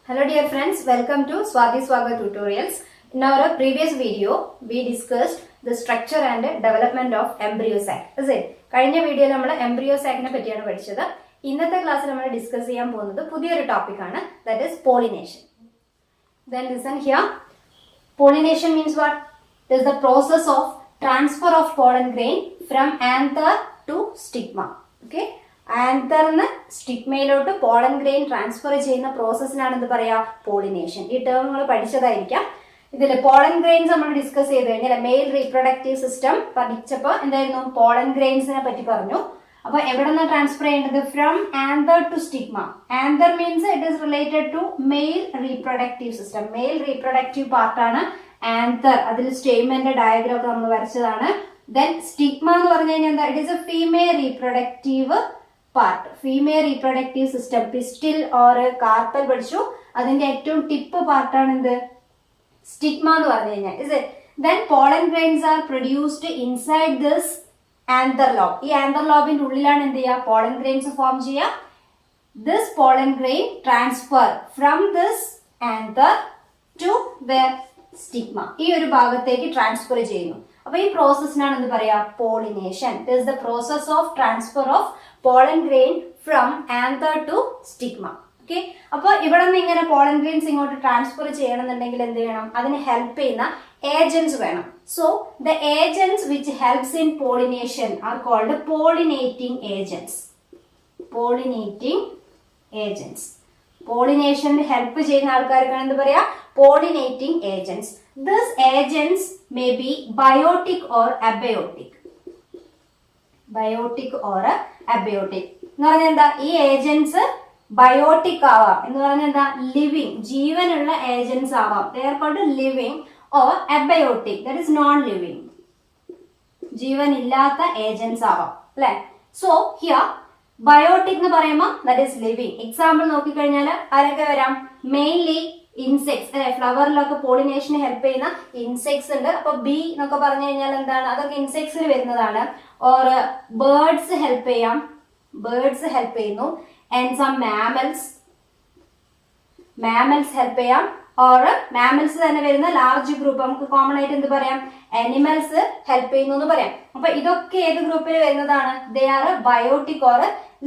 Hello dear friends, welcome to Swati Swaga Tutorials. In our previous video, we discussed the structure and development of embryo sac. Is it? കഴിഞ്ഞ വീഡിയോയിൽ നമ്മൾ embryo sac നെ പറ്റിയാണ് പഠിച്ചത്. ഇന്നത്തെ ക്ലാസ്സിൽ നമ്മൾ ഡിസ്കസ് ചെയ്യാൻ പോകുന്നത് പുതിയൊരു ടോപ്പിക് ആണ്, that is pollination. Then listen here. Pollination means what? It is the process of transfer of pollen grain from anther to stigma. Okay? ആന്തറിന് സ്റ്റിഗ്മയിലോട്ട് പോളൻ ഗ്രെയിൻ ട്രാൻസ്ഫർ ചെയ്യുന്ന പ്രോസസ്സിനാണ് എന്ത് പറയാ, പോളിനേഷൻ. ഈ ടേം നിങ്ങൾ പഠിച്ചതായിരിക്കാം. ഇതിൽ പോളൻ ഗ്രെയിൻസ് നമ്മൾ ഡിസ്കസ് ചെയ്ത് കഴിഞ്ഞാൽ മെയിൽ റീപ്രൊഡക്റ്റീവ് സിസ്റ്റം പഠിച്ചപ്പോൾ എന്തായിരുന്നു, പോളൻ ഗ്രെയിൻസിനെ പറ്റി പറഞ്ഞു. അപ്പൊ എവിടെ നിന്ന് ട്രാൻസ്ഫർ ചെയ്യേണ്ടത്? From anther to stigma. Anther means it is related to male reproductive system. Male reproductive പാർട്ടാണ് ആന്തർ. അതിൽ സ്റ്റേമെന്റ് ഡയഗ്രാം ഒക്കെ നമ്മൾ വരച്ചതാണ്. ദെൻ സ്റ്റിഗ്മ എന്ന് പറഞ്ഞു കഴിഞ്ഞാൽ എന്താ, it is A female reproductive part. Female reproductive system, pistil or carpal പഠിച്ചു. അതിന്റെ ഏറ്റവും ടിപ്പ് പാർട്ടാണ് എന്ത്, സ്റ്റിഗ്മ എന്ന് പറഞ്ഞു കഴിഞ്ഞാൽ. Then pollen grains are produced inside this anther lobe. ഈ ആന്തർ ലോബിന്റെ ഉള്ളിലാണ് എന്ത് ചെയ്യുക, പോളൻ ഗ്രെയിൻസ് ഫോം ചെയ്യുക. This pollen grain transfer from this anther to the stigma. ഈ ഒരു ഭാഗത്തേക്ക് ട്രാൻസ്ഫർ ചെയ്യുന്നു. അപ്പൊ ഈ പ്രോസസ്സിനാണ് എന്ത് പറയാ, pollination. It is the process of transfer of pollen grain from anther to stigma. Okay, അപ്പൊ ഇവിടെ നിന്ന് ഇങ്ങനെ പോളൻ ഗ്രെയിൻസ് ഇങ്ങോട്ട് ട്രാൻസ്ഫർ ചെയ്യണമെന്നുണ്ടെങ്കിൽ എന്ത് വേണം, അതിന് ഹെൽപ്പ് ചെയ്യുന്ന ഏജന്റ്സ് വേണം. So the agents which helps in pollination are called pollinating agents. Pollinating agents, പോളിനേഷന് ഹെൽപ്പ് ചെയ്യുന്ന ആൾക്കാർക്കാണ് എന്ത് പറയാ, pollinating agents. These agents may be biotic or abiotic. Biotic or abiotic എന്ന് പറഞ്ഞാൽ എന്താ, ഈ ഏജന്റ്സ് ബയോട്ടിക് ആവാം. എന്ന് പറഞ്ഞാൽ എന്താ, ലിവിങ്, ജീവനുള്ള ഏജന്റ്സ് ആവാം. They are called living or abiotic, that is non living, ജീവൻ ഇല്ലാത്ത ഏജന്റ്സ് ആവാം അല്ലെ. സോ ഹിയർ ബയോട്ടിക് എന്ന് പറയുമ്പോൾ ദാറ്റ് ഈസ് ലിവിങ്. എക്സാമ്പിൾ നോക്കിക്കഴിഞ്ഞാൽ ആരൊക്കെ വരാം, മെയിൻലി ഇൻസെക്ട്സ് അല്ലെ. ഫ്ലവറിലൊക്കെ പോളിനേഷന് ഹെൽപ്പ് ചെയ്യുന്ന ഇൻസെക്ട്സ് ഉണ്ട്. അപ്പൊ ബി എന്നൊക്കെ പറഞ്ഞു കഴിഞ്ഞാൽ എന്താണ്, അതൊക്കെ ഇൻസെക്ട്സിൽ വരുന്നതാണ്. ഓർ ബേർഡ്സ് ഹെൽപ്പ് ചെയ്യാം, ബേർഡ്സ് ഹെൽപ്പ് ചെയ്യുന്നു. ആൻഡ് സം മാമൽസ് ഹെൽപ്പ് ചെയ്യാം. ഓർ മാമൽസ് തന്നെ വരുന്ന ലാർജ് ഗ്രൂപ്പ്, നമുക്ക് കോമൺ ആയിട്ട് എന്ത് പറയാം, അനിമൽസ് ഹെൽപ്പ് ചെയ്യുന്നു എന്ന് പറയാം. അപ്പൊ ഇതൊക്കെ ഏത് ഗ്രൂപ്പിൽ വരുന്നതാണ്, they are biotic or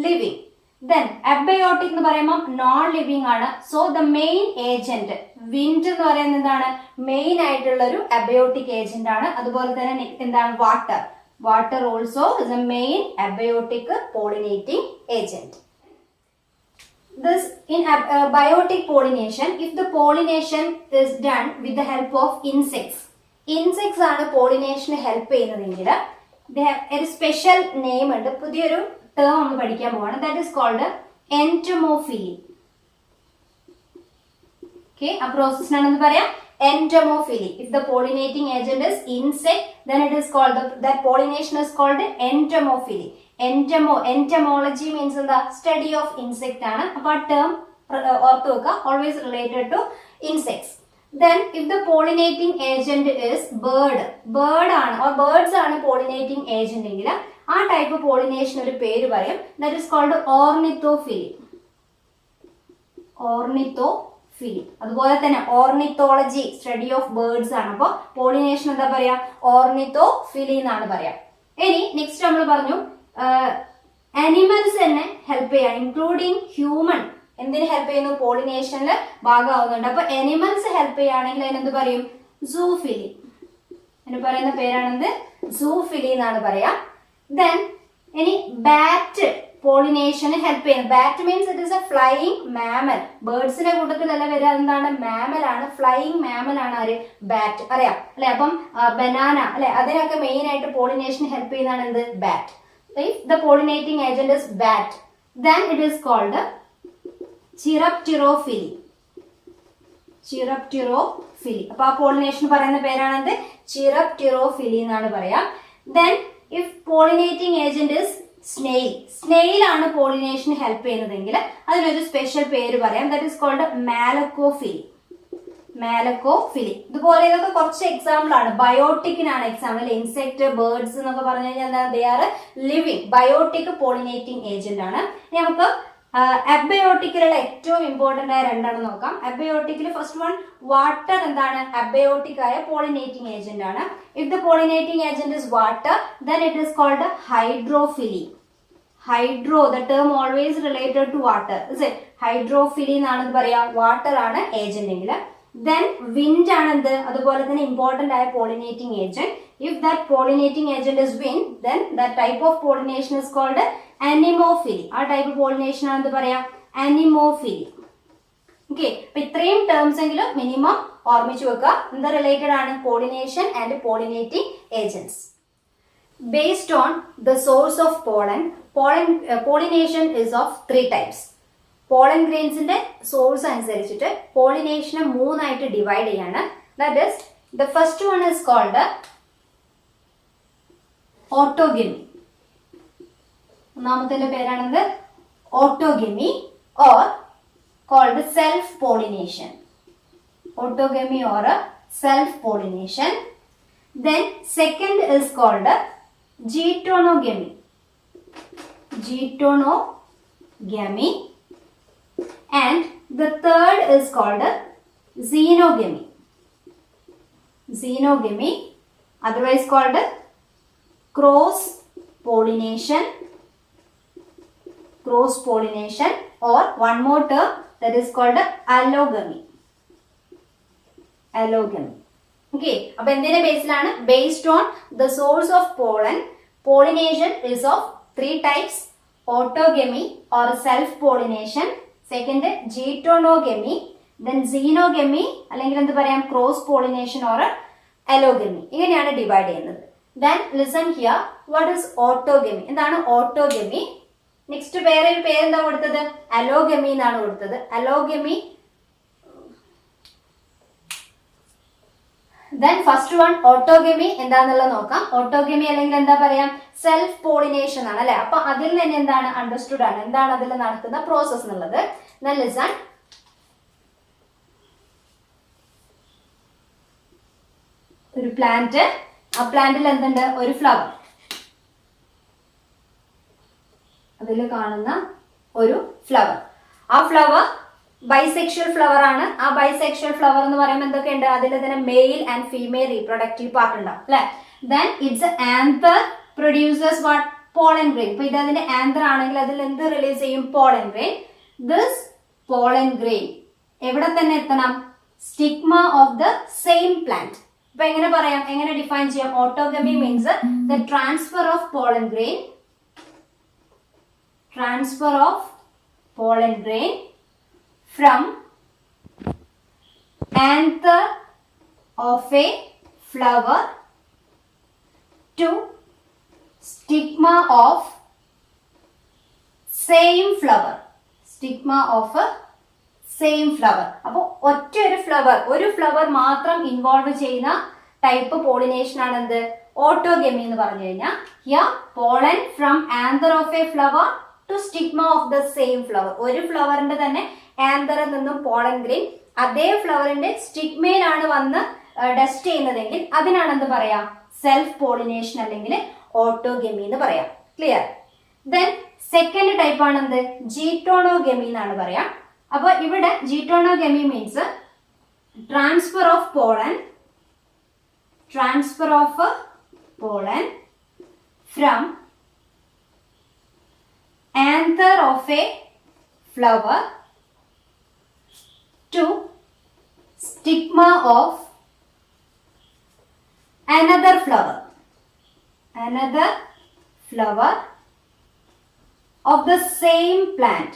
living. Then abiotic എന്ന് പറയുമ്പോൾ നോൺ ലിവിങ് ആണ്. So the main agent wind എന്ന് പറയുന്നത് എന്താണ്, മെയിൻ ആയിട്ടുള്ള ഒരു അബയോട്ടിക് ഏജന്റ് ആണ്. അതുപോലെ തന്നെ എന്താണ്, water also is A main abiotic pollinating agent. This in biotic pollination, if the pollination is done with the help of insects ആണ് പോളിനേഷന് ഹെൽപ്പ് ചെയ്യുന്നതെങ്കിൽ ഒരു സ്പെഷ്യൽ നെയിം ഉണ്ട്, പുതിയൊരു ടേം നമ്മൾ പഠിക്കാൻ പോവാണ്. That is called entomophily. Okay, ആ പ്രോസസ്സിനാണ് എന്ന് പറയാം entomophily. If the pollinating agent is insect, then it is called that pollination is called entomophily. Entomology means എന്താ, സ്റ്റഡി ഓഫ് ഇൻസെക്ട് ആണ്. അപ്പൊ ആ ടേം ഓർത്ത് വെക്കുക, always related to insects. Then if the pollinating agent is bird ആണ് or birds ആണ് pollinating agent എങ്കിൽ ആ ടൈപ്പ് പോളിനേഷൻ ഒരു പേര് പറയും, ദാറ്റ് ഈസ് കോൾഡ് ഓർണിത്തോഫിലി. അതുപോലെ തന്നെ ഓർണിത്തോളജി, സ്റ്റഡി ഓഫ് ബേർഡ്സ് ആണ്. അപ്പൊ പോളിനേഷൻ എന്താ പറയാ, ഓർണിത്തോഫിലി എന്നാണ് പറയാ. ഇനി നെക്സ്റ്റ് നമ്മൾ പറഞ്ഞു അനിമൽസ് തന്നെ ഹെൽപ്പ് ചെയ്യാം, ഇൻക്ലൂഡിങ് ഹ്യൂമൻ. എന്തിന് ഹെൽപ്പ് ചെയ്യുന്നു, പോളിനേഷനിൽ ഭാഗമാവുന്നുണ്ട്. അപ്പൊ അനിമൽസ് ഹെൽപ്പ് ചെയ്യുകയാണെങ്കിൽ അതിനെന്ത് പറയും, സൂഫിലി. അതിന് പറയുന്ന പേരാണെന്ത്, സൂഫിലി എന്നാണ് പറയാ. ദെൻ ഇനി ബാറ്റ് പോളിനേഷന് ഹെൽപ്പ് ചെയ്യുന്നത്. Bat means it is a flying mammal. ബേർഡ്സിന്റെ കൂട്ടത്തിലല്ല വരിക, എന്താണ്, മാമൽ ആണ്, ഫ്ലൈയിങ് മാമൽ ആണ് ആര്, ബാറ്റ്. അറിയാം അല്ലെ. അപ്പം ബനാന അല്ലെ, അതിനൊക്കെ മെയിൻ ആയിട്ട് പോളിനേഷന് ഹെൽപ്പ് ചെയ്യുന്നതാണ് എന്ത്, bat. If the pollinating agent is bat, then it is called Chiropterophily. അപ്പൊ ആ പോളിനേഷൻ പറയുന്ന പേരാണെന്ത്, Chiropterophily എന്നാണ് പറയാം. Then if pollinating agent is snail ആണ് പോളിനേഷന് ഹെൽപ്പ് ചെയ്യുന്നതെങ്കിൽ അതിനൊരു സ്പെഷ്യൽ പേര് പറയാം, ദാറ്റ് ഈസ് കോൾഡ് Malacophily. ഇതുപോലെ ഇതൊക്കെ കുറച്ച് എക്സാമ്പിൾ ആണ്. ബയോട്ടിക്കിനാണ് എക്സാമ്പിൾ. ഇൻസെക്ട്, ബേർഡ്സ് എന്നൊക്കെ പറഞ്ഞു കഴിഞ്ഞാൽ they are living. Biotic pollinating agent ആണ്. ഇനി നമുക്ക് അബയോട്ടിക്കിലുള്ള ഏറ്റവും ഇമ്പോർട്ടന്റ് ആയ രണ്ടെണ്ണം നോക്കാം. അബയോട്ടിക്കിൽ ഫസ്റ്റ് വൺ വാട്ടർ എന്താണ്? അബയോട്ടിക് ആയ പോളിനേറ്റിംഗ് ഏജന്റ് ആണ്. If the pollinating agent is water, then it is called hydrophily. Hydro, the term always related to water, hydrophily എന്നാണ് പറയാ, വാട്ടർ ആണ് ഏജന്റ് എങ്കിൽ. ദെൻ വിൻഡ് ആണ് എന്ത്? അതുപോലെ തന്നെ ഇമ്പോർട്ടന്റ് ആയ pollinating agent. If that pollinating agent is wind, then that type of pollination is called anemophily. ആ ടൈപ്പ് പോളിനേഷൻ ആണ് എന്ത് പറയാ? അനിമോഫിലി. ഓക്കെ, അപ്പൊ ഇത്രയും ടേംസ് എങ്കിലും മിനിമം ഓർമ്മിച്ചു വെക്കുക. എന്താ റിലേറ്റഡ് ആണ്? Pollination and pollinating agents. Based on the source of pollination is of 3 types. Pollen grains-ന്റെ source അനുസരിച്ചിട്ട് pollination മൂന്നായിട്ട് ഡിവൈഡ് ചെയ്യാണ്. That is, the first one is called autogamy. ഒന്നാമത്തെ പേരാണെന്ത്? autogamy or called self pollination. Autogamy or self pollination. Then second is called Geitonogamy. Geitonogamy. And the third is called xenogamy. Xenogamy, otherwise called cross pollination. Cross pollination, or one more term that is called allogamy. Allogamy. Okay, അപ്പോൾ എന്തിന്റെ ബേസിലാണ്? Based on the source of pollen, pollination is of 3 types: autogamy or self pollination, second geitonogamy, then xenogamy അല്ലെങ്കിൽ എന്ത് പറയാം? cross pollination or allogamy. ഇങ്ങനെയാണ് divide ചെയ്യുന്നത്. Then listen here, what is autogamy? എന്താണ് autogamy? Next വേറെ ഒരു പേരെന്താ കൊടുത്തത്? allogamy എന്നാണ് കൊടുത്തത്. allogamy. Then first one autogamy എന്താണെന്നുള്ളത് നോക്കാം. autogamy അല്ലെങ്കിൽ എന്താ പറയാം? സെൽഫ് പോളിനേഷൻ ആണ് അല്ലെ. അപ്പൊ അതിൽ തന്നെ എന്താണ് അണ്ടർസ്റ്റുഡ് ആണ്, എന്താണ് അതിൽ നടക്കുന്ന പ്രോസസ് എന്നുള്ളത്. Then listen. ഒരു പ്ലാന്റ്, ആ പ്ലാന്റിൽ എന്തുണ്ട്? ഒരു ഫ്ലവർ. അതിൽ കാണുന്ന ഒരു ഫ്ലവർ. ആ ഫ്ലവർ ബൈസെക്ഷൽ ഫ്ലവർ ആണ്. ആ ബൈസെക്ഷൽ ഫ്ലവർ എന്ന് പറയുമ്പോൾ എന്തൊക്കെയുണ്ട്? അതിൽ തന്നെ male and female reproductive part ഉണ്ടാവും അല്ലെ. Then it's anther producers what? Pollen grain. ഇപ്പൊ ഇത് അതിന്റെ ആന്തർ ആണെങ്കിൽ അതിൽ എന്ത് റിലീസ് ചെയ്യും? Pollen grain. This pollen grain എവിടെ തന്നെ എത്തണം? Stigma of the same plant. ഇപ്പൊ എങ്ങനെ പറയാം? എങ്ങനെ ഡിഫൈൻ ചെയ്യാം? Autogamy means the transfer of pollen grain. Transfer of pollen grain from anther of a flower to stigma of same flower. Stigma of a same flower. അപ്പോൾ ഒറ്റ ഒരു flower മാത്രം involve ചെയ്യുന്ന ടൈപ്പ് പോളിനേഷൻ ആണ് എന്ത്? Autogamy എന്ന് പറഞ്ഞു കഴിഞ്ഞാൽ here pollen from anther of a flower to stigma of the same flower. ഒരു ഫ്ലവറിന്റെ തന്നെ ആന്തറിൽ നിന്നും പോളൻ ഗ്രെയിൻ അതേ ഫ്ലവറിന്റെ സ്റ്റിഗ്മയിലാണ് വന്ന് ഡസ്റ്റ് ചെയ്യുന്നതെങ്കിൽ അതിനാണ് എന്ത് പറയാ? സെൽഫ് പോളിനേഷൻ അല്ലെങ്കിൽ ഓട്ടോഗമി എന്ന് പറയാം. ക്ലിയർ? ദെൻ സെക്കൻഡ് ടൈപ്പ് ആണ് എന്ത്? ജീറ്റോണോഗമി എന്നാണ് പറയാം. അപ്പൊ ഇവിടെ geitonogamy means transfer of pollen from anther of a flower to stigma of another flower of the same plant.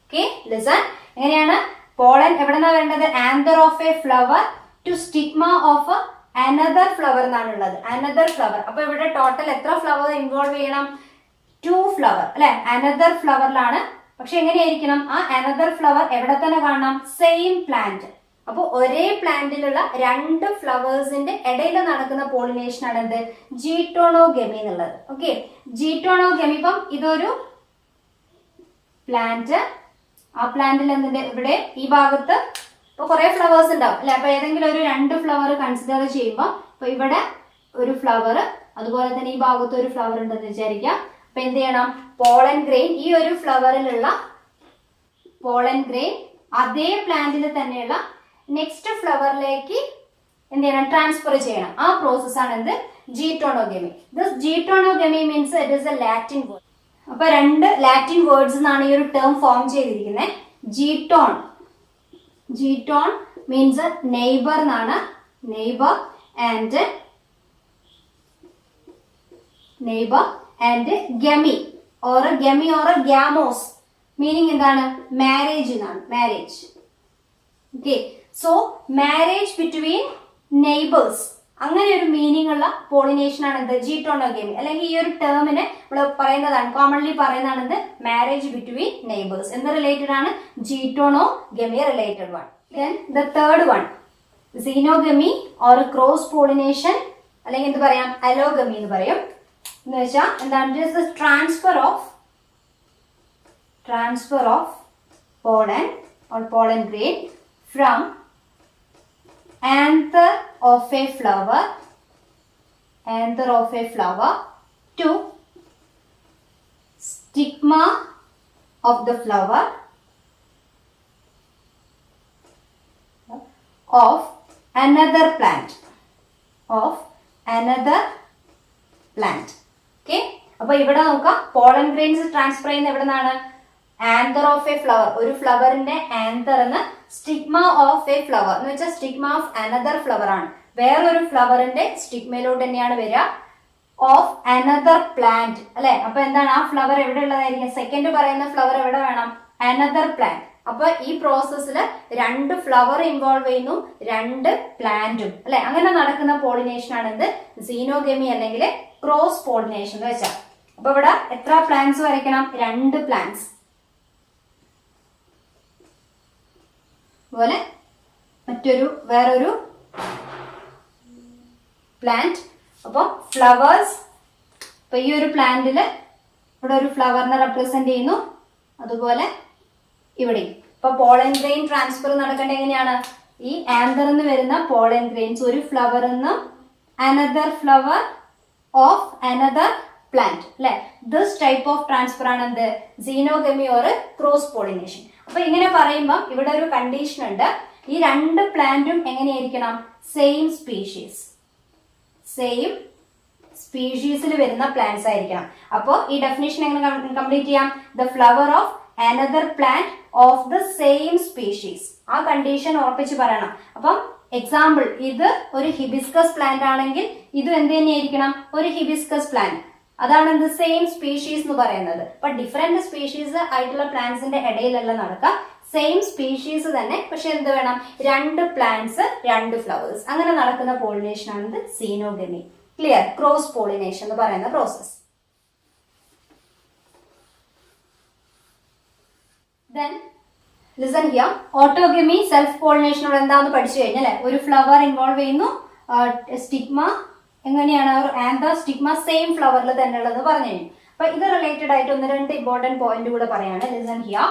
Okay, listen. എങ്ങനെയാണ്? പോളൻ എവിടെന്നാ വേണ്ടത്? Anther of a flower to stigma of another flower എന്നാണുള്ളത്. Another flower. അപ്പൊ ഇവിടെ total എത്ര flower involve ചെയ്യണം? 2 flower അല്ലെ. Another ഫ്ലവറിലാണ്. പക്ഷെ എങ്ങനെയായിരിക്കണം? ആ അനദർ ഫ്ലവർ എവിടെ തന്നെ കാണണം? Same plant. അപ്പൊ ഒരേ പ്ലാന്റിലുള്ള 2 ഫ്ലവേഴ്സിന്റെ ഇടയിൽ നടക്കുന്ന പോളിനേഷൻ ആണ് എന്ത്? ജീറ്റോണോഗമി എന്നുള്ളത്. ഓക്കെ, ജീറ്റോണോഗമി. ഇപ്പം ഇതൊരു പ്ലാന്റ്. ആ പ്ലാന്റിൽ എന്തിന്റെ ഇവിടെ ഈ ഭാഗത്ത് ഇപ്പൊ കുറെ ഫ്ലവേഴ്സ് ഉണ്ടാവും അല്ലെ. അപ്പൊ ഏതെങ്കിലും ഒരു 2 ഫ്ലവർ കൺസിഡർ ചെയ്യുമ്പോൾ ഇപ്പൊ ഇവിടെ ഒരു ഫ്ലവർ, അതുപോലെ തന്നെ ഈ ഭാഗത്ത് ഒരു ഫ്ലവർ ഉണ്ടെന്ന് വിചാരിക്കാം. അപ്പൊ എന്ത് ചെയ്യണം, പോളൻ ഗ്രെയിൻ, ഈ ഒരു ഫ്ലവറിലുള്ള പോളൻ ഗ്രെയിൻ അതേ പ്ലാന്റിൽ തന്നെയുള്ള നെക്സ്റ്റ് ഫ്ലവറിലേക്ക് എന്ത് ചെയ്യണം, ട്രാൻസ്ഫർ ചെയ്യണം. ആ പ്രോസസ്സാണ് എന്ത്, geitonogamy. This geitonogamy means it is a Latin word. അപ്പൊ രണ്ട് ലാറ്റിൻ വേർഡ്സ് എന്നാണ് ഈ ഒരു ടേം ഫോം ചെയ്തിരിക്കുന്നത്. ജീറ്റോൺ, ജീറ്റോൺ മീൻസ് നെയ്ബർ എന്നാണ്, neighbour and gamy or gamos meaning എന്താണ്, മാരേജ് എന്നാണ്, marriage. Okay, so marriage between neighbours, അങ്ങനെ ഒരു മീനിങ് ഉള്ള പോളിനേഷൻ ആണ് എന്ത്, ജീറ്റോണോഗമി. അല്ലെങ്കിൽ ഈ ഒരു ടേമിന് നമ്മൾ പറയുന്നതാണ്, കോമൺലി പറയുന്നതാണ് എന്ത്, മാരേജ് ബിറ്റ്വീൻ നെയ്ബേഴ്സ്. എന്ത് റിലേറ്റഡ് ആണ്, geitonogamy related one. Then the third one xenogamy or cross pollination, അല്ലെങ്കിൽ എന്ത് പറയാം, അലോഗമി എന്ന് പറയും. എന്ന് വെച്ചാൽ എന്താണ്, transfer of pollen or pollen grain from anther of a flower to stigma of the flower of another plant. Okay, അപ്പൊ ഇവിടെ നോക്കാം, പോളൻ ഗ്രെയിൻസ് ട്രാൻസ്ഫർ ചെയ്യുന്ന എവിടെ നിന്നാണ്, ആന്തർ ഓഫ് എ ഫ്ലവർ, ഒരു ഫ്ലവറിന്റെ ആന്തർ എന്ന്, സ്റ്റിഗ്മ ഓഫ് എ ഫ്ലവർ എന്ന് വെച്ചാൽ സ്റ്റിഗ്മ ഓഫ് അനദർ ഫ്ലവർ ആണ്, വേറൊരു ഫ്ലവറിന്റെ സ്റ്റിഗ്മയിലോട്ട് തന്നെയാണ് വരിക. ഓഫ് അനദർ പ്ലാന്റ് അല്ലെ, അപ്പൊ എന്താണ്, ആ ഫ്ലവർ എവിടെ ഉള്ളതായിരിക്കും, സെക്കൻഡ് പറയുന്ന ഫ്ലവർ എവിടെ വേണം, അനദർ പ്ലാന്റ്. അപ്പൊ ഈ പ്രോസസ്സിൽ രണ്ട് ഫ്ലവർ ഇൻവോൾവ് ചെയ്യുന്നു, രണ്ട് പ്ലാന്റും അല്ലെ, അങ്ങനെ നടക്കുന്ന പോളിനേഷൻ ആണ് എന്ത്, സീനോഗമി അല്ലെങ്കിൽ ക്രോസ് പോളിനേഷൻ എന്ന് വെച്ചാൽ. അപ്പൊ ഇവിടെ എത്ര പ്ലാന്റ്സ് വരയ്ക്കണം, രണ്ട് പ്ലാന്റ്സ്. അതുപോലെ വേറൊരു പ്ലാന്റ്. അപ്പൊ ഫ്ലവേഴ്സ്, ഇപ്പൊ ഈ ഒരു പ്ലാന്റില് ഇവിടെ ഒരു ഫ്ലവറിനെ റെപ്രസെന്റ് ചെയ്യുന്നു, അതുപോലെ ഇവിടെ. ഇപ്പൊ പോളൻ ഗ്രെയിൻ ട്രാൻസ്ഫർ നടക്കേണ്ടത് എങ്ങനെയാണ്, ഈ ആന്തർ എന്ന് വരുന്ന പോളൻ ഗ്രെയിൻസ് ഒരു ഫ്ലവർ നിന്നും another flower of another plant അല്ലെ, ദിസ് ടൈപ്പ് ഓഫ് ട്രാൻസ്ഫർ ആണ് എന്ത്, സീനോഗമി ഓർ ക്രോസ് പോളിനേഷൻ. അപ്പൊ ഇങ്ങനെ പറയുമ്പോൾ ഇവിടെ ഒരു കണ്ടീഷൻ ഉണ്ട്, ഈ രണ്ട് പ്ലാന്റും എങ്ങനെയായിരിക്കണം, സെയിം സ്പീഷീസിൽ വരുന്ന പ്ലാന്റ്സ് ആയിരിക്കണം. അപ്പോൾ ഈ ഡെഫിനേഷൻ എങ്ങനെ കംപ്ലീറ്റ് ചെയ്യാം, the flower of another plant of the same species, ആ കണ്ടീഷൻ ഉറപ്പിച്ച് പറയണം. അപ്പം എക്സാമ്പിൾ, ഇത് ഒരു ഹിബിസ്കസ് പ്ലാന്റ് ആണെങ്കിൽ ഇത് എന്ത് തന്നെയായിരിക്കണം, ഒരു ഹിബിസ്കസ് പ്ലാന്റ്, അതാണ് എന്ത്, സെയിം സ്പീഷീസ് എന്ന് പറയുന്നത്. അപ്പൊ ഡിഫറെന്റ് സ്പീഷീസ് ആയിട്ടുള്ള പ്ലാന്റ്സിന്റെ ഇടയിലല്ല നടക്കുക, സെയിം സ്പീഷീസ് തന്നെ, പക്ഷെ എന്ത് വേണം, രണ്ട് പ്ലാന്റ്സ് രണ്ട് ഫ്ലവേഴ്സ്, അങ്ങനെ നടക്കുന്ന പോളിനേഷൻ ആണ് സീനോഗമി. ക്ലിയർ, ക്രോസ് പോളിനേഷൻ എന്ന് പറയുന്ന process. Then listen here, autogamy, self pollination ഇവിടെ എന്താന്ന് പഠിച്ചു കഴിഞ്ഞാൽ ഒരു ഫ്ലവർ ഇൻവോൾവ് ചെയ്യുന്നു, സ്റ്റിഗ്മ എങ്ങനെയാണ്, ആന്തർ സ്റ്റിഗ്മ സെയിം ഫ്ലവറിൽ തന്നെ ഉള്ളത് പറഞ്ഞു കഴിഞ്ഞു. അപ്പൊ ഇത് റിലേറ്റഡ് ആയിട്ട് ഒന്ന് രണ്ട് ഇമ്പോർട്ടന്റ് പോയിന്റ് കൂടെ പറയാണ്. Listen here,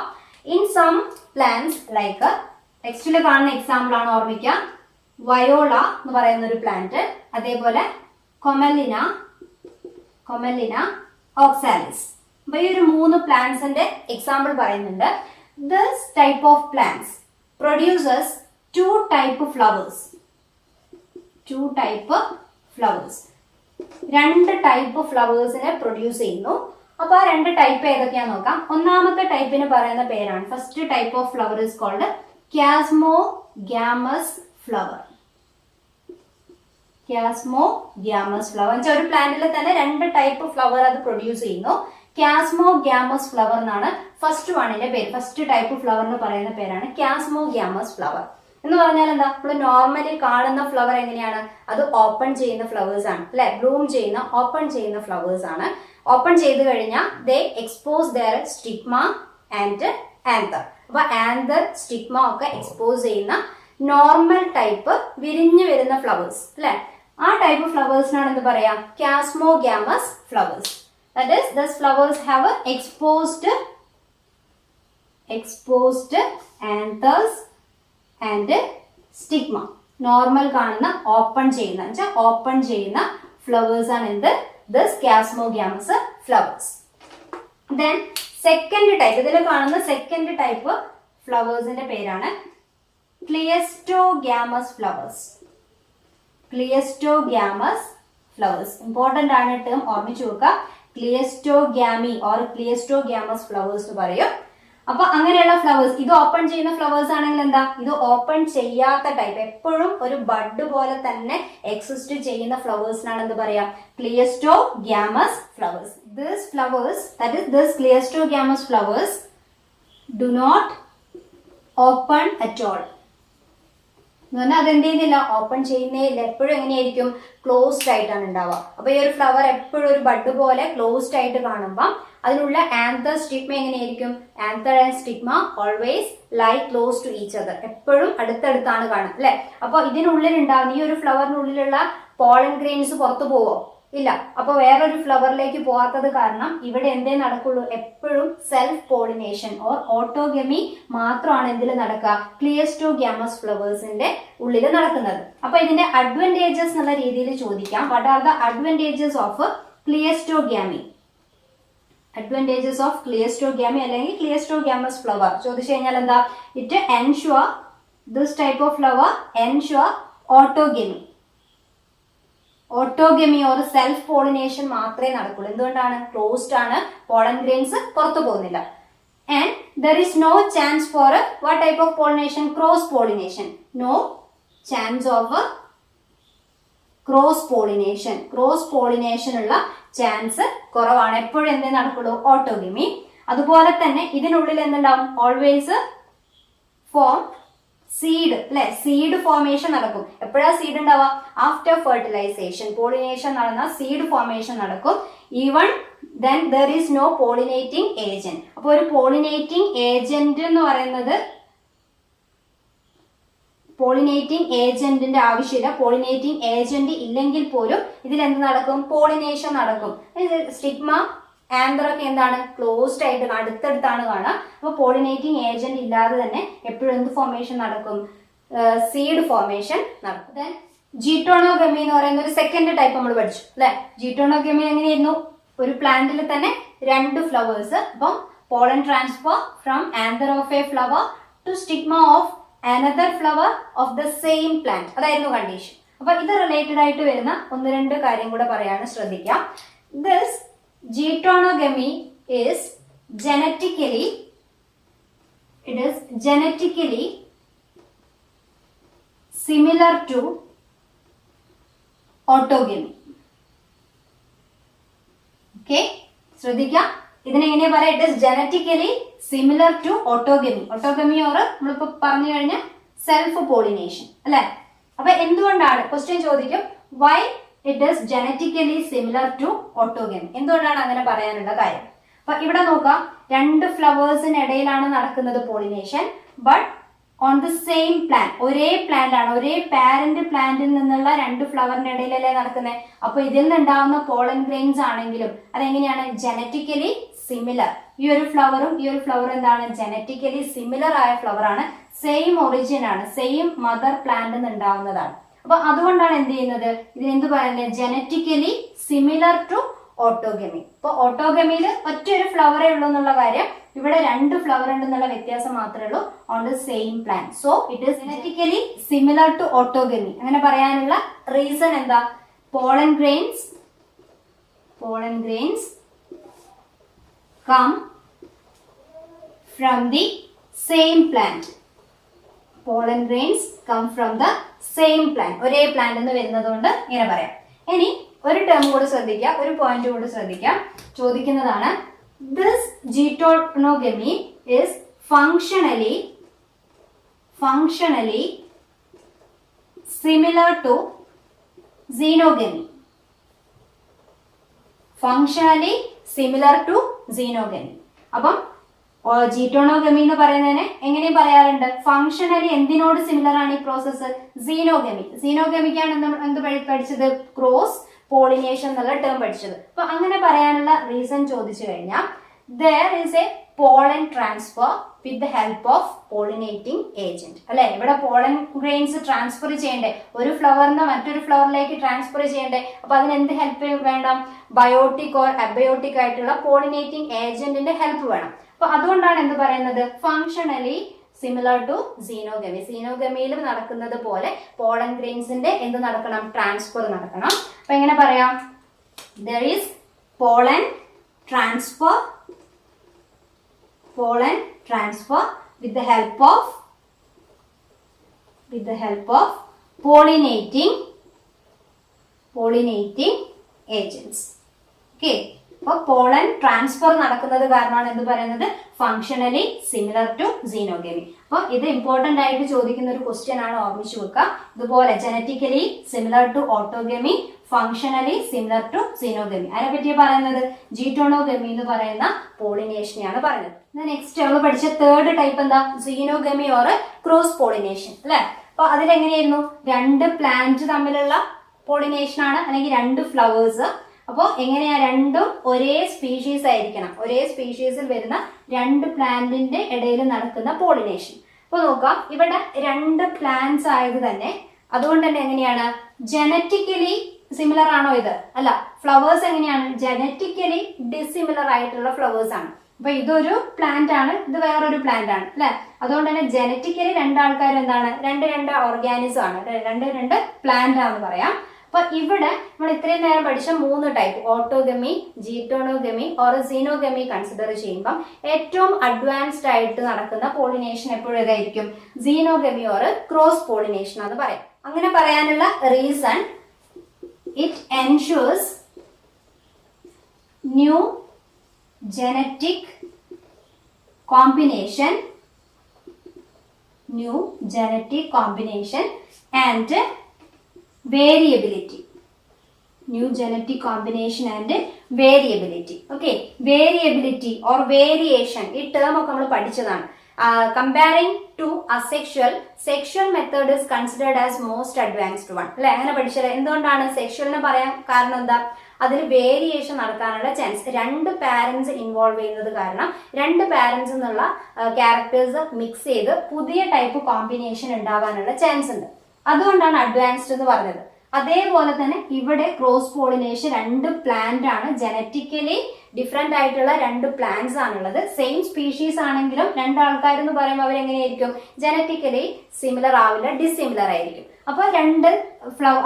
in some plants like ടെക്സ്റ്റിൽ കാണുന്ന എക്സാമ്പിൾ ആണ് ഓർമ്മിക്കുക, വയോള എന്ന് പറയുന്ന ഒരു പ്ലാന്റ്, അതേപോലെ കൊമലിന ഓക്സാലിസ്. അപ്പൊ ഈ ഒരു മൂന്ന് പ്ലാന്റ്സിന്റെ എക്സാമ്പിൾ പറയുന്നുണ്ട്. This type of plants produces two type of flowers. രണ്ട് ടൈപ്പ് ഫ്ലവേഴ്സിനെ പ്രൊഡ്യൂസ് ചെയ്യുന്നു. അപ്പൊ ആ രണ്ട് ടൈപ്പ് ഏതൊക്കെയാന്ന് നോക്കാം. ഒന്നാമത്തെ ടൈപ്പിന് പറയുന്ന പേരാണ്, first type of flower is called chasmogamous flower. ഒരു പ്ലാന്റിൽ തന്നെ രണ്ട് ടൈപ്പ് ഫ്ലവർ അത് പ്രൊഡ്യൂസ് ചെയ്യുന്നു. ക്യാസ്മോഗ്യാമസ് ഫ്ലവർ എന്നാണ് ഫസ്റ്റ് വണ്ണിന്റെ പേര്. ഫസ്റ്റ് ടൈപ്പ് ഫ്ലവറിന് പറയുന്ന പേരാണ് ക്യാസ്മോഗ്യാമസ് ഫ്ലവർ. എന്ന് പറഞ്ഞാൽ എന്താ, നമ്മൾ നോർമലി കാണുന്ന ഫ്ലവർ എങ്ങനെയാണ്, അത് ഓപ്പൺ ചെയ്യുന്ന ഫ്ലവേഴ്സ് ആണ് അല്ലെ, ബ്ലൂം ചെയ്യുന്ന ഓപ്പൺ ചെയ്യുന്ന ഫ്ലവേഴ്സ് ആണ്. ഓപ്പൺ ചെയ്ത് കഴിഞ്ഞാൽ they expose their stigma and anther. അപ്പൊ ആന്തർ സ്റ്റിഗ്മ ഒക്കെ എക്സ്പോസ് ചെയ്യുന്ന നോർമൽ ടൈപ്പ് വിരിഞ്ഞു വരുന്ന ഫ്ലവേഴ്സ് അല്ലെ, ആ ടൈപ്പ് ഫ്ലവേഴ്സിനാണ് എന്ത് പറയാ, chasmogamous flowers. That is, these flowers have a exposed anthers and stigma. Normal കാണുന്ന ഓപ്പൺ ചെയ്യുന്ന ഫ്ലവേഴ്സ് ആണ് എന്ത്, this chasmogamous flowers. Then second type, ഇതിൽ കാണുന്ന സെക്കൻഡ് ടൈപ്പ് ഫ്ലവേഴ്സിന്റെ പേരാണ് cleistogamous flowers. Cleistogamous flowers important ആണ്, ടേം ഓർമ്മിച്ചു വെക്കുക. ക്ലിയസ്റ്റോഗ്യാമി ഓർ ക്ലിയസ്റ്റോഗ്യാമസ് ഫ്ലവേഴ്സ് എന്ന് പറയും. അപ്പൊ അങ്ങനെയുള്ള ഫ്ലവേഴ്സ്, ഇത് ഓപ്പൺ ചെയ്യുന്ന ഫ്ലവേഴ്സ് ആണെങ്കിൽ എന്താ, ഇത് ഓപ്പൺ ചെയ്യാത്ത ടൈപ്പ്, എപ്പോഴും ഒരു ബഡ് പോലെ തന്നെ എക്സിസ്റ്റ് ചെയ്യുന്ന ഫ്ലവേഴ്സിനാണ് എന്ത് പറയാ, cleistogamous flowers. This flowers, that is this cleistogamous flowers do not open at all. എന്ന് പറഞ്ഞാൽ അതെന്ത് ചെയ്യുന്നില്ല, ഓപ്പൺ ചെയ്യുന്നേ ഇല്ല, എപ്പോഴും എങ്ങനെയായിരിക്കും, ക്ലോസ്ഡ് ആയിട്ടാണ് ഉണ്ടാവുക. അപ്പൊ ഈ ഒരു ഫ്ലവർ എപ്പോഴും ഒരു ബഡ് പോലെ ക്ലോസ്ഡ് ആയിട്ട് കാണുമ്പോൾ അതിനുള്ള ആന്തർ സ്റ്റിഗ്മ എങ്ങനെയായിരിക്കും, anther and stigma always lie close to each other, എപ്പോഴും അടുത്തടുത്താണ് കാണുക അല്ലെ. അപ്പൊ ഇതിനുള്ളിൽ ഉണ്ടാവുന്ന ഈ ഒരു ഫ്ലവറിനുള്ളിലുള്ള പോളൻ ഗ്രെയിൻസ് പുറത്തു പോവോ, ഇല്ല. അപ്പൊ വേറൊരു ഫ്ലവറിലേക്ക് പോകാത്തത് കാരണം ഇവിടെ എന്തേ നടക്കുള്ളൂ, എപ്പോഴും സെൽഫ് പോളിനേഷൻ ഓർ ഓട്ടോഗമി മാത്രമാണ് ഇതിൽ നടക്കുക, ക്ലിയസ്റ്റോഗ്യാമസ് ഫ്ലവേഴ്സിന്റെ ഉള്ളിൽ നടക്കുന്നത്. അപ്പൊ ഇതിന്റെ അഡ്വാൻറ്റേജസ് എന്നുള്ള രീതിയിൽ ചോദിക്കാം. What are the advantages of cleistogamy? Advantages of cleistogamy അല്ലെങ്കിൽ ക്ലിയസ്റ്റോഗ്യാമസ് ഫ്ലവർ ചോദിച്ചു കഴിഞ്ഞാൽ എന്താ, it ensure, this type of flower ensure autogamy. Autogamy or self pollination മാത്രമേ നടക്കുള്ളൂ. എന്തുകൊണ്ടാണ്, ക്ലോസ്ഡ് ആണ്, പോളൻ ഗ്രെയിൻസ് പുറത്തു പോകുന്നില്ല. And there is no chance for what type of pollination, cross pollination. No chance of cross pollination. Cross pollination ഉള്ള chance കുറവാണ്, എപ്പോഴും എന്തേ നടക്കുള്ളൂ, ഓട്ടോഗമി. അതുപോലെ തന്നെ ഇതിനുള്ളിൽ എന്തുണ്ടാവും, ഓൾവേസ് ഫോം സീഡ് അല്ലെ, സീഡ് ഫോർമേഷൻ നടക്കും. എപ്പോഴാ സീഡ് ഉണ്ടാവുക, ആഫ്റ്റർ ഫെർട്ടിലൈസേഷൻ, പോളിനേഷൻ നടന്ന സീഡ് ഫോർമേഷൻ നടക്കും. Even then there is no pollinating agent. അപ്പൊ ഒരു പോളിനേറ്റിംഗ് ഏജന്റ് എന്ന് പറയുന്നത്, പോളിനേറ്റിംഗ് ഏജന്റിന്റെ ആവശ്യമില്ല. പോളിനേറ്റിംഗ് ഏജന്റ് ഇല്ലെങ്കിൽ പോലും ഇതിൽ എന്ത് നടക്കും, പോളിനേഷൻ നടക്കും. സ്റ്റിഗ്മ ആന്തറൊക്കെ എന്താണ്, ക്ലോസ്ഡ് ആയിട്ട് അടുത്തടുത്താണ് കാണുക. അപ്പൊ പോളിനേറ്റിംഗ് ഏജന്റ് ഇല്ലാതെ തന്നെ എപ്പോഴും എന്ത് ഫോർമേഷൻ നടക്കും, സീഡ് ഫോർമേഷൻ നടക്കും. ദെൻ ജീറ്റോണോഗമി എന്ന് പറയുന്ന ഒരു സെക്കൻഡ് ടൈപ്പ് നമ്മൾ പഠിച്ചു അല്ലെ. ജീറ്റോണോഗമി എങ്ങനെയായിരുന്നു, ഒരു പ്ലാന്റിൽ തന്നെ രണ്ട് ഫ്ലവേഴ്സ്. അപ്പം pollen transfer from anther of a flower to stigma of another flower of the same plant, അതായിരുന്നു കണ്ടീഷൻ. അപ്പൊ ഇത് റിലേറ്റഡ് ആയിട്ട് വരുന്ന ഒന്ന് രണ്ട് കാര്യം കൂടെ പറയാണ്, ശ്രദ്ധിക്കാം. This Getonogamy is genetically similar to autogamy. Okay, ശ്രദ്ധിക്കാം, ഇതിനെങ്ങനെ പറയാം, it is genetically similar to autogamy. Autogamy or നമ്മളിപ്പോ പറഞ്ഞു കഴിഞ്ഞാൽ സെൽഫ് പോളിനേഷൻ അല്ലെ. അപ്പൊ എന്തുകൊണ്ടാണ്, ക്വസ്റ്റ്യൻ ചോദിക്കും, why it is genetically similar to autogamy, എന്തുകൊണ്ടാണ് അങ്ങനെ പറയാനുള്ള കാര്യം. അപ്പൊ ഇവിടെ നോക്കാം, രണ്ട് ഫ്ലവേഴ്സിനിടയിലാണ് നടക്കുന്നത് pollination, but on the same plant, ഒരേ പ്ലാന്റ് ആണ്, ഒരേ പാരന്റ് പ്ലാന്റിൽ നിന്നുള്ള രണ്ട് ഫ്ലവറിന്റെ ഇടയിലല്ലേ നടക്കുന്നത്. അപ്പൊ ഇതിൽ നിന്നുണ്ടാവുന്ന പോളൻ ഗ്രെയിൻസ് ആണെങ്കിലും അതെങ്ങനെയാണ്, ജനറ്റിക്കലി സിമിലർ. ഈ ഒരു ഫ്ലവറും ഈ ഒരു ഫ്ലവറും എന്താണ്, ജനറ്റിക്കലി സിമിലർ ആയ ഫ്ലവർ ആണ്, സെയിം ഒറിജിൻ ആണ്, സെയിം മദർ പ്ലാന്റിൽ നിന്ന് ഉണ്ടാവുന്നതാണ്. അപ്പൊ അതുകൊണ്ടാണ് എന്ത് ചെയ്യുന്നത്, ഇതിനെന്ത് പറയുന്നത്, ജനറ്റിക്കലി സിമിലർ ടു ഓട്ടോഗമി. ഇപ്പൊ ഓട്ടോഗമിയിൽ ഒറ്റൊരു ഫ്ലവറേ ഉള്ളൂ എന്നുള്ള കാര്യം, ഇവിടെ രണ്ട് ഫ്ലവർ ഉണ്ടെന്നുള്ള വ്യത്യാസം മാത്രമേ ഉള്ളൂ on the same plant. So it is genetically similar to autogamy. അങ്ങനെ പറയാനുള്ള റീസൺ എന്താ, pollen grains come from the same plant. Pollen grains come from the same plant, ഒരേ പ്ലാന്റ് എന്ന് വരുന്നത് കൊണ്ട് ഇങ്ങനെ പറയാം. ഇനി ഒരു ടേം കൂടെ ശ്രദ്ധിക്കുക, ഒരു പോയിന്റ് കൂടെ ശ്രദ്ധിക്കാം, ചോദിക്കുന്നതാണ്, this geitonogamy is functionally similar to xenogamy. Functionally similar to xenogamy. അപ്പം ജീറ്റോണോഗമി എന്ന് പറയുന്നതിനെ എങ്ങനെയും പറയാറുണ്ട്, ഫങ്ഷണലി എന്തിനോട് സിമിലർ ആണ് ഈ പ്രോസസ്സ്, xenogamy. xenogamy-ക്കാണ് എന്ത് പഠിച്ചത്, ക്രോസ് പോളിനേഷൻ എന്നുള്ള ടേം പഠിച്ചത്. അപ്പൊ അങ്ങനെ പറയാനുള്ള റീസൺ ചോദിച്ചു കഴിഞ്ഞാൽ, there is a pollen transfer with the help of pollinating agent. അല്ലെ, ഇവിടെ പോളൻ ഗ്രെയിൻസ് ട്രാൻസ്ഫർ ചെയ്യണ്ടേ, ഒരു ഫ്ലവറിന് മറ്റൊരു ഫ്ലവറിലേക്ക് ട്രാൻസ്ഫർ ചെയ്യണ്ടേ. അപ്പൊ അതിന് എന്ത് ഹെൽപ്പ് വേണം? ബയോട്ടിക് ഓർ അബയോട്ടിക് ആയിട്ടുള്ള പോളിനേറ്റിംഗ് ഏജന്റിന്റെ ഹെൽപ്പ് വേണം. അപ്പൊ അതുകൊണ്ടാണ് എന്ത് പറയുന്നത്, ഫങ്ഷണലി സിമിലർ ടു സീനോഗമി. സീനോഗമിയിൽ നടക്കുന്നത് പോലെ പോളൻ ഗ്രെയിൻസിന്റെ എന്ത് നടക്കണം? ട്രാൻസ്ഫർ നടക്കണം. അപ്പൊ എങ്ങനെ പറയാം? there is pollen transfer with the help of pollinating agents. Okay, അപ്പോൾ പോളൻ ട്രാൻസ്ഫർ നടക്കുന്നത് കാരണമാണ് എന്ത് പറയുന്നത്, ഫങ്ഷണലി സിമിലർ ടു സീനോഗമി. അപ്പോൾ ഇത് ഇമ്പോർട്ടന്റ് ആയിട്ട് ചോദിക്കുന്ന ഒരു ക്വസ്റ്റ്യൻ ആണ്, ഓർമ്മിച്ചു വെക്കുക. ഇതുപോലെ genetically similar to autogamy, functionally similar to xenogamy. അതിനെ പറ്റി പറയുന്നത് ജീറ്റോണോഗമി എന്ന് പറയുന്ന പോളിനേഷനെയാണ് പറയുന്നത്. നെക്സ്റ്റ് നമ്മൾ പഠിച്ച തേർഡ് ടൈപ്പ് എന്താ? സീനോഗമി ഓർ ക്രോസ് പോളിനേഷൻ അല്ലെ. അപ്പൊ അതിലെങ്ങനെയായിരുന്നു? രണ്ട് പ്ലാന്റ് തമ്മിലുള്ള പോളിനേഷൻ ആണ്, അല്ലെങ്കിൽ രണ്ട് ഫ്ലവേഴ്സ്. അപ്പോൾ എങ്ങനെയാ? രണ്ടും ഒരേ സ്പീഷീസ് ആയിരിക്കണം, ഒരേ സ്പീഷീസിൽ വരുന്ന രണ്ട് പ്ലാന്റിന്റെ ഇടയിൽ നടക്കുന്ന പോളിനേഷൻ. അപ്പൊ നോക്കാം, ഇവിടെ രണ്ട് പ്ലാന്റ്സ് ആയത് തന്നെ, അതുകൊണ്ട് തന്നെ എങ്ങനെയാണ്? ജനറ്റിക്കലി സിമിലർ ആണോ ഇത്? അല്ല. ഫ്ലവേഴ്സ് എങ്ങനെയാണ്? ജനറ്റിക്കലി ഡിസിമിലർ ആയിട്ടുള്ള ഫ്ലവേഴ്സ് ആണ്. അപ്പൊ ഇതൊരു പ്ലാന്റ് ആണ്, ഇത് വേറൊരു പ്ലാന്റ് ആണ് അല്ലെ. അതുകൊണ്ട് തന്നെ ജനറ്റിക്കലി രണ്ടാൾക്കാർ എന്താണ്? രണ്ട് ഓർഗാനിസം ആണ്, രണ്ട് പ്ലാന്റ് ആണെന്ന് പറയാം. അപ്പൊ ഇവിടെ നമ്മൾ ഇത്രയും നേരം പഠിച്ച മൂന്ന് type, autogamy, geitonogamy or xenogamy consider ചെയ്യുമ്പോൾ ഏറ്റവും അഡ്വാൻസ്ഡ് ആയിട്ട് നടക്കുന്ന പോളിനേഷൻ എപ്പോഴും ഏതായിരിക്കും? സീനോഗമി ഓർ ക്രോസ് പോളിനേഷൻ എന്ന് പറയാം. അങ്ങനെ പറയാനുള്ള reason, it ensures new genetic combination and variability. New genetic combination and variability. Okay, variability or variation, ഈ ടേം ഒക്കെ നമ്മൾ പഠിച്ചതാണ്. Comparing to asexual, sexual method is considered as most advanced one. അല്ലെ, അങ്ങനെ പഠിച്ചത്. എന്തുകൊണ്ടാണ് സെക്ഷുവലിനെ പറയാൻ കാരണം? എന്താ? അതിൽ വേരിയേഷൻ നടക്കാനുള്ള ചാൻസ്, രണ്ട് പാരന്റ്സ് ഇൻവോൾവ് ചെയ്യുന്നത് കാരണം രണ്ട് പാരന്റ്സ് എന്നുള്ള ക്യാരക്ടേഴ്സ് മിക്സ് ചെയ്ത് പുതിയ ടൈപ്പ് കോമ്പിനേഷൻ ഉണ്ടാവാനുള്ള ചാൻസ് ഉണ്ട്. അതുകൊണ്ടാണ് അഡ്വാൻസ്ഡ് എന്ന് പറഞ്ഞത്. അതേപോലെ തന്നെ ഇവിടെ ക്രോസ് പോളിനേഷൻ, രണ്ട് പ്ലാന്റ് ആണ്, ജനറ്റിക്കലി ഡിഫറെന്റ് ആയിട്ടുള്ള രണ്ട് പ്ലാന്റ്സ് ആണുള്ളത്. സെയിം സ്പീഷീസ് ആണെങ്കിലും രണ്ടാൾക്കാരെന്ന് പറയുമ്പോൾ അവരെങ്ങനെയായിരിക്കും? ജനറ്റിക്കലി സിമിലർ ആവില്ല, ഡിസിമിലർ ആയിരിക്കും. അപ്പൊ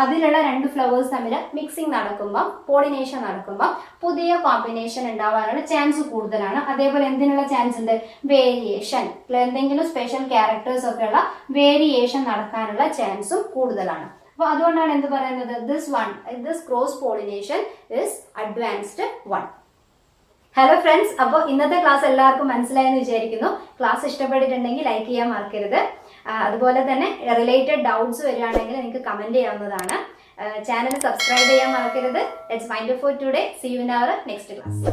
അതിലുള്ള രണ്ട് ഫ്ലവേഴ്സ് തമ്മിൽ മിക്സിംഗ് നടക്കുമ്പോൾ, പോളിനേഷൻ നടക്കുമ്പോൾ പുതിയ കോമ്പിനേഷൻ ഉണ്ടാവാനുള്ള ചാൻസ് കൂടുതലാണ്. അതേപോലെ എന്തിനുള്ള ചാൻസ് ഉണ്ട്? വേരിയേഷൻ, എന്തെങ്കിലും സ്പെഷ്യൽ ക്യാരക്ടേഴ്സ് ഒക്കെ ഉള്ള വേരിയേഷൻ നടക്കാനുള്ള ചാൻസും കൂടുതലാണ്. അപ്പൊ അതുകൊണ്ടാണ് എന്ത് പറയുന്നത്, this cross pollination is advanced one. Hello friends, അപ്പോൾ ഇന്നത്തെ ക്ലാസ് എല്ലാവർക്കും മനസ്സിലായെന്ന് വിചാരിക്കുന്നു. ക്ലാസ് ഇഷ്ടപ്പെട്ടിട്ടുണ്ടെങ്കിൽ ലൈക്ക് ചെയ്യാൻ മറക്കരുത്. അതുപോലെ തന്നെ റിലേറ്റഡ് ഡൗട്ട്സ് വരികയാണെങ്കിൽ നിങ്ങൾക്ക് കമന്റ് ചെയ്യാവുന്നതാണ്. ചാനൽ സബ്സ്ക്രൈബ് ചെയ്യാൻ മറക്കരുത്. Let's find for today. See you in our next class.